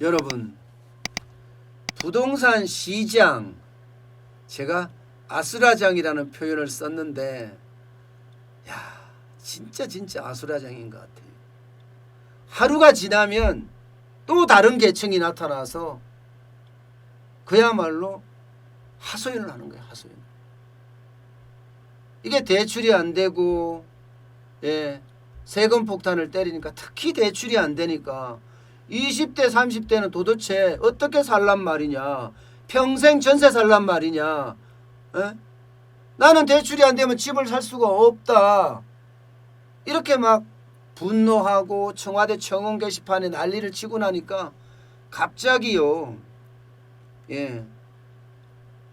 여러분, 부동산 시장, 제가 아수라장이라는 표현을 썼는데 야, 진짜 아수라장인 것 같아요. 하루가 지나면 또 다른 계층이 나타나서 그야말로 하소연을 하는 거예요. 하소연. 이게 대출이 안 되고, 세금 폭탄을 때리니까, 특히 대출이 안 되니까 20대 30대는 도대체 어떻게 살란 말이냐, 평생 전세 살란 말이냐, 나는 대출이 안 되면 집을 살 수가 없다, 이렇게 막 분노하고 청와대 청원 게시판에 난리를 치고 나니까 갑자기요,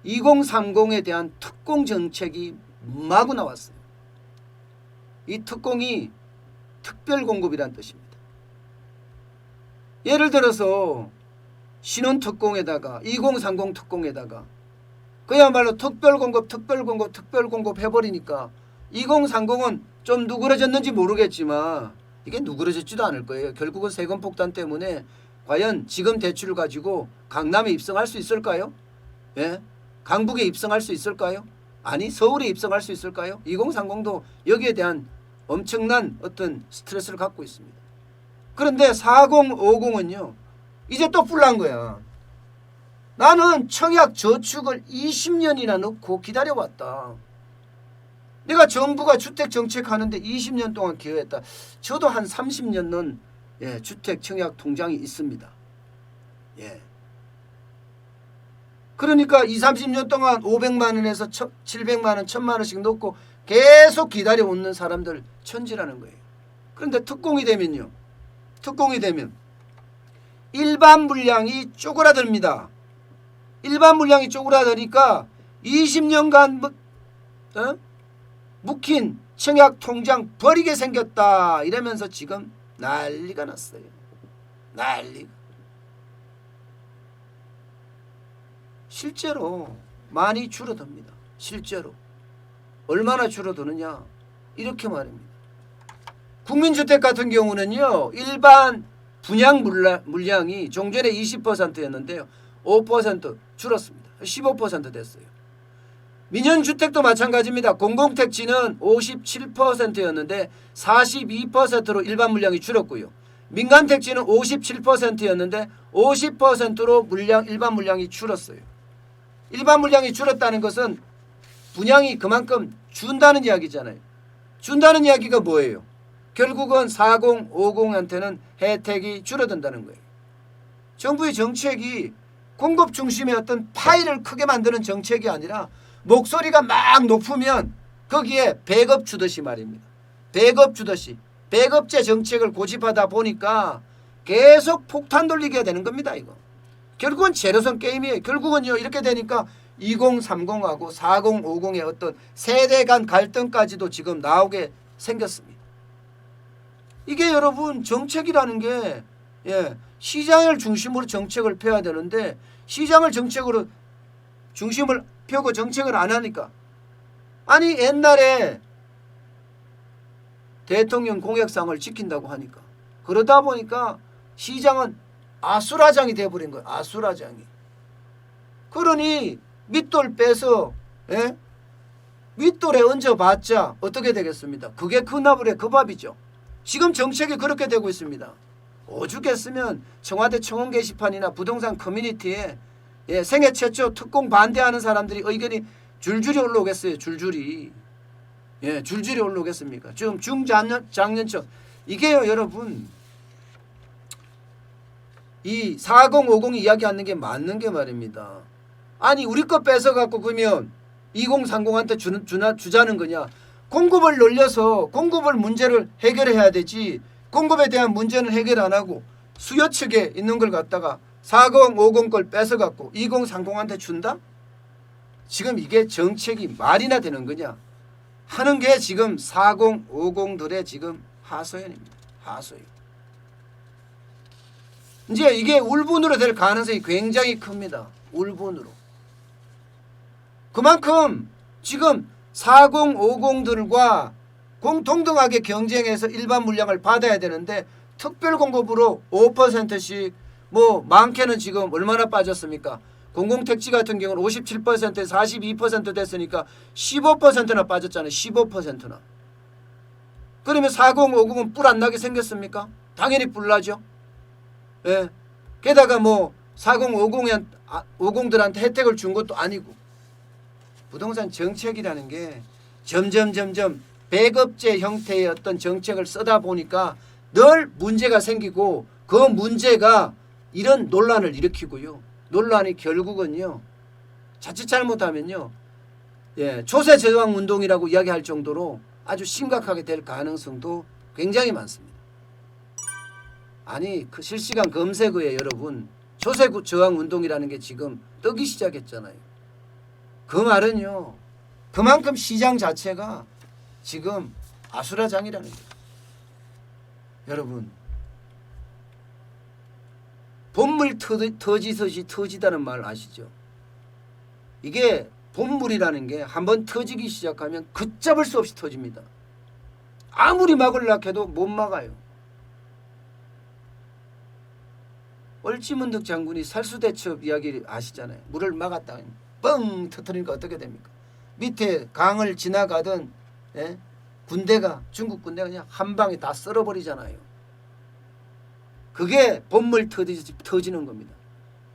2030에 대한 특공 정책이 마구 나왔어요. 이 특공이 특별공급이란 뜻입니다. 예를 들어서 신혼특공에다가 2030 특공에다가 그야말로 특별공급 해버리니까 2030은 좀 누그러졌는지 모르겠지만 이게 누그러졌지도 않을 거예요. 결국은 세금 폭탄 때문에 과연 지금 대출을 가지고 강남에 입성할 수 있을까요? 강북에 입성할 수 있을까요? 아니, 서울에 입성할 수 있을까요? 2030도 여기에 대한 엄청난 어떤 스트레스를 갖고 있습니다. 그런데 4050은요, 이제 또 뿔난 거야. 나는 청약 저축을 20년이나 넣고 기다려왔다. 내가 정부가 주택 정책 하는데 20년 동안 기여했다. 저도 한 30년 넣은 주택 청약 통장이 있습니다. 그러니까 20, 30년 동안 500만 원에서 700만 원, 1000만 원씩 넣고 계속 기다려오는 사람들 천지라는 거예요. 그런데 특공이 되면요, 일반 물량이 쪼그라듭니다. 일반 물량이 쪼그라드니까 20년간 묵힌 청약 통장 버리게 생겼다, 이러면서 지금 난리가 났어요. 난리가. 실제로 많이 줄어듭니다. 실제로. 얼마나 줄어드느냐, 이렇게 말입니다. 국민주택 같은 경우는요, 일반 분양 물량이 종전에 20%였는데요 5% 줄었습니다. 15% 됐어요. 민연주택도 마찬가지입니다. 공공택지는 57%였는데 42%로 일반 물량이 줄었고요. 민간택지는 57%였는데 50%로 일반 물량이 줄었어요. 일반 물량이 줄었다는 것은 분양이 그만큼 준다는 이야기잖아요. 준다는 이야기가 뭐예요? 결국은 4050한테는 혜택이 줄어든다는 거예요. 정부의 정책이 공급 중심의 어떤 파이를 크게 만드는 정책이 아니라 목소리가 막 높으면 거기에 배급 주듯이 말입니다. 배급 주듯이 배급제 정책을 고집하다 보니까 계속 폭탄 돌리게 되는 겁니다. 이거 결국은 제로섬 게임이에요. 결국은요, 이렇게 되니까 2030하고 4050의 어떤 세대 간 갈등까지도 지금 나오게 생겼습니다. 이게 여러분 정책이라는 게 시장을 중심으로 정책을 펴야 되는데 시장을 정책으로 중심을 펴고 정책을 안 하니까, 아니 옛날에 대통령 공약상을 지킨다고 하니까 그러다 보니까 시장은 아수라장이 돼버린 거예요. 아수라장이. 그러니 밑돌 빼서 윗돌에 얹어봤자 어떻게 되겠습니까? 그게 그 나물에 그 밥이죠. 지금 정책이 그렇게 되고 있습니다. 오죽했으면 청와대 청원 게시판이나 부동산 커뮤니티에 생애 최초 특공 반대하는 사람들이 의견이 줄줄이 올라오겠어요. 줄줄이 올라오겠습니까? 지금 중장년층 이게요, 여러분, 이 4050이 이야기하는 게 맞는 게 말입니다. 아니 우리 거 뺏어갖고 그러면 2030한테 주자는 거냐? 공급을 늘려서 공급을 문제를 해결해야 되지, 공급에 대한 문제는 해결 안 하고 수요 측에 있는 걸 갖다가 4050 걸 뺏어갖고 2030한테 준다? 지금 이게 정책이 말이나 되는 거냐 하는 게 지금 4050들의 지금 하소연입니다. 하소연. 이제 이게 울분으로 될 가능성이 굉장히 큽니다. 울분으로. 그만큼 지금 4050들과 동등하게 경쟁해서 일반 물량을 받아야 되는데 특별공급으로 5%씩 뭐 많게는 지금 얼마나 빠졌습니까? 공공택지 같은 경우는 57%에서 42% 됐으니까 15%나 빠졌잖아요. 15%나. 그러면 4050은 뿔 안 나게 생겼습니까? 당연히 뿔 나죠. 예. 게다가 뭐 4050들한테 혜택을 준 것도 아니고. 부동산 정책이라는 게 점점 배급제 형태의 어떤 정책을 쓰다 보니까 늘 문제가 생기고 그 문제가 이런 논란을 일으키고요. 논란이 결국은요. 자칫 잘못하면요. 예, 조세 저항 운동이라고 이야기할 정도로 아주 심각하게 될 가능성도 굉장히 많습니다. 아니 그 실시간 검색어에 여러분 조세 저항 운동이라는 게 지금 뜨기 시작했잖아요. 그 말은요. 그만큼 시장 자체가 지금 아수라장이라는 거예요. 여러분 본물 터지듯이 터지다는 말 아시죠? 이게 본물이라는 게 한번 터지기 시작하면 걷잡을 수 없이 터집니다. 아무리 막으려고 해도 못 막아요. 얼지문득 장군이 살수대첩 이야기 아시잖아요. 물을 막았다 뻥 터뜨리니까 어떻게 됩니까? 밑에 강을 지나가던 예? 군대가 중국 군대가 그냥 한 방에 다 썰어버리잖아요. 그게 본물 터지는 겁니다.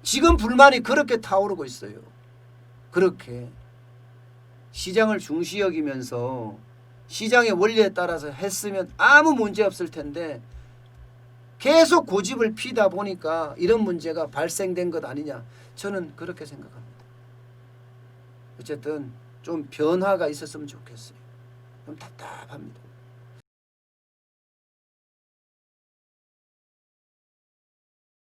지금 불만이 그렇게 타오르고 있어요. 그렇게 시장을 중시 여기면서 시장의 원리에 따라서 했으면 아무 문제 없을 텐데 계속 고집을 피다 보니까 이런 문제가 발생된 것 아니냐. 저는 그렇게 생각합니다. 어쨌든 좀 변화가 있었으면 좋겠어요. 좀 답답합니다.